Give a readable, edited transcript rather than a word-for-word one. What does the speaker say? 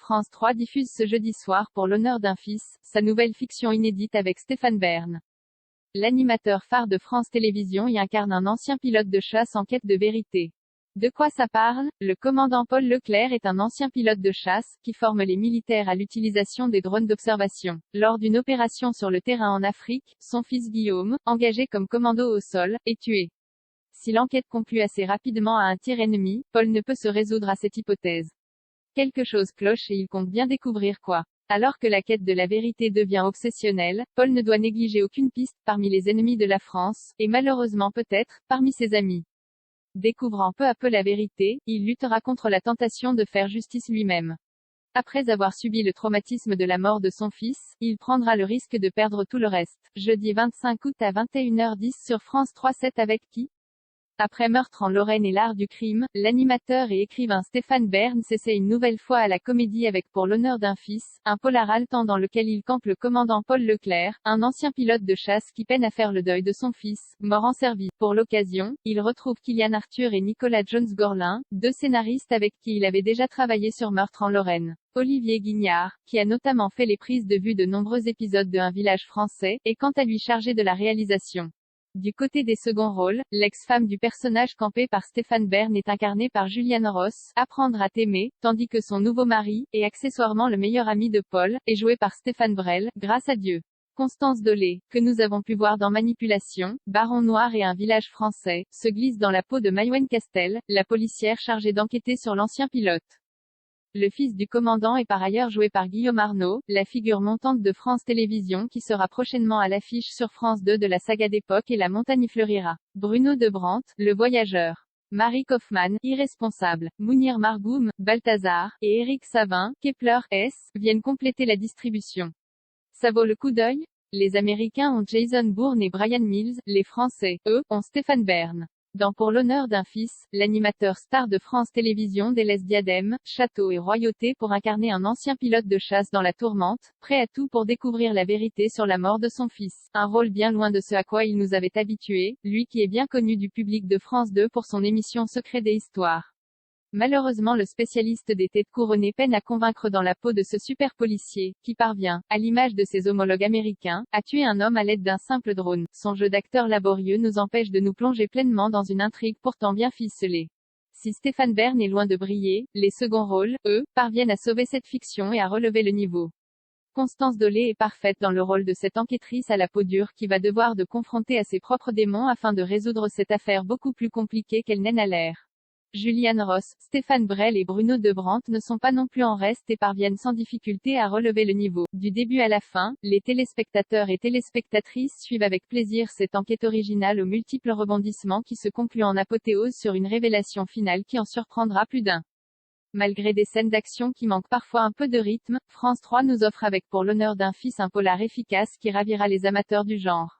France 3 diffuse ce jeudi soir Pour l'honneur d'un fils, sa nouvelle fiction inédite avec Stéphane Bern. L'animateur phare de France Télévisions y incarne un ancien pilote de chasse en quête de vérité. De quoi ça parle? Le commandant Paul Leclerc est un ancien pilote de chasse, qui forme les militaires à l'utilisation des drones d'observation. Lors d'une opération sur le terrain en Afrique, son fils Guillaume, engagé comme commando au sol, est tué. Si l'enquête conclut assez rapidement à un tir ennemi, Paul ne peut se résoudre à cette hypothèse. Quelque chose cloche et il compte bien découvrir quoi. Alors que la quête de la vérité devient obsessionnelle, Paul ne doit négliger aucune piste, parmi les ennemis de la France, et malheureusement peut-être, parmi ses amis. Découvrant peu à peu la vérité, il luttera contre la tentation de faire justice lui-même. Après avoir subi le traumatisme de la mort de son fils, il prendra le risque de perdre tout le reste. Jeudi 25 août à 21h10 sur France 3/7 avec qui? Après Meurtre en Lorraine et l'art du crime, l'animateur et écrivain Stéphane Bern s'essaie une nouvelle fois à la comédie avec Pour l'honneur d'un fils, un polar haletant dans lequel il campe le commandant Paul Leclerc, un ancien pilote de chasse qui peine à faire le deuil de son fils, mort en service. Pour l'occasion, il retrouve Kylian Arthur et Nicolas Jones-Gorlin, deux scénaristes avec qui il avait déjà travaillé sur Meurtre en Lorraine. Olivier Guignard, qui a notamment fait les prises de vue de nombreux épisodes de Un village français, est quant à lui chargé de la réalisation. Du côté des seconds rôles, l'ex-femme du personnage campé par Stéphane Bern est incarnée par Juliane Ross, Apprendre à t'aimer, tandis que son nouveau mari, et accessoirement le meilleur ami de Paul, est joué par Stéphane Brel, grâce à Dieu. Constance Dolé, que nous avons pu voir dans Manipulation, Baron Noir et Un village français, se glisse dans la peau de Maïwenn Castel, la policière chargée d'enquêter sur l'ancien pilote. Le fils du commandant est par ailleurs joué par Guillaume Arnaud, la figure montante de France Télévisions qui sera prochainement à l'affiche sur France 2 de la saga d'époque Et la montagne y fleurira. Bruno Debrandt, le voyageur. Marie Kaufmann, Irresponsable, Mounir Margoum, Balthazar, et Éric Savin, Kepler S, viennent compléter la distribution. Ça vaut le coup d'œil? Les Américains ont Jason Bourne et Brian Mills, les Français, eux, ont Stéphane Bern. Dans Pour l'honneur d'un fils, l'animateur star de France Télévisions délaisse diadème, château et royauté pour incarner un ancien pilote de chasse dans la tourmente, prêt à tout pour découvrir la vérité sur la mort de son fils. Un rôle bien loin de ce à quoi il nous avait habitués, lui qui est bien connu du public de France 2 pour son émission Secret des histoires. Malheureusement le spécialiste des têtes couronnées peine à convaincre dans la peau de ce super policier, qui parvient, à l'image de ses homologues américains, à tuer un homme à l'aide d'un simple drone. Son jeu d'acteur laborieux nous empêche de nous plonger pleinement dans une intrigue pourtant bien ficelée. Si Stéphane Bern est loin de briller, les seconds rôles, eux, parviennent à sauver cette fiction et à relever le niveau. Constance Dolé est parfaite dans le rôle de cette enquêtrice à la peau dure qui va devoir de confronter à ses propres démons afin de résoudre cette affaire beaucoup plus compliquée qu'elle n'en a l'air. Juliane Ross, Stéphane Brel et Bruno Debrandt ne sont pas non plus en reste et parviennent sans difficulté à relever le niveau. Du début à la fin, les téléspectateurs et téléspectatrices suivent avec plaisir cette enquête originale aux multiples rebondissements qui se concluent en apothéose sur une révélation finale qui en surprendra plus d'un. Malgré des scènes d'action qui manquent parfois un peu de rythme, France 3 nous offre avec Pour l'honneur d'un fils un polar efficace qui ravira les amateurs du genre.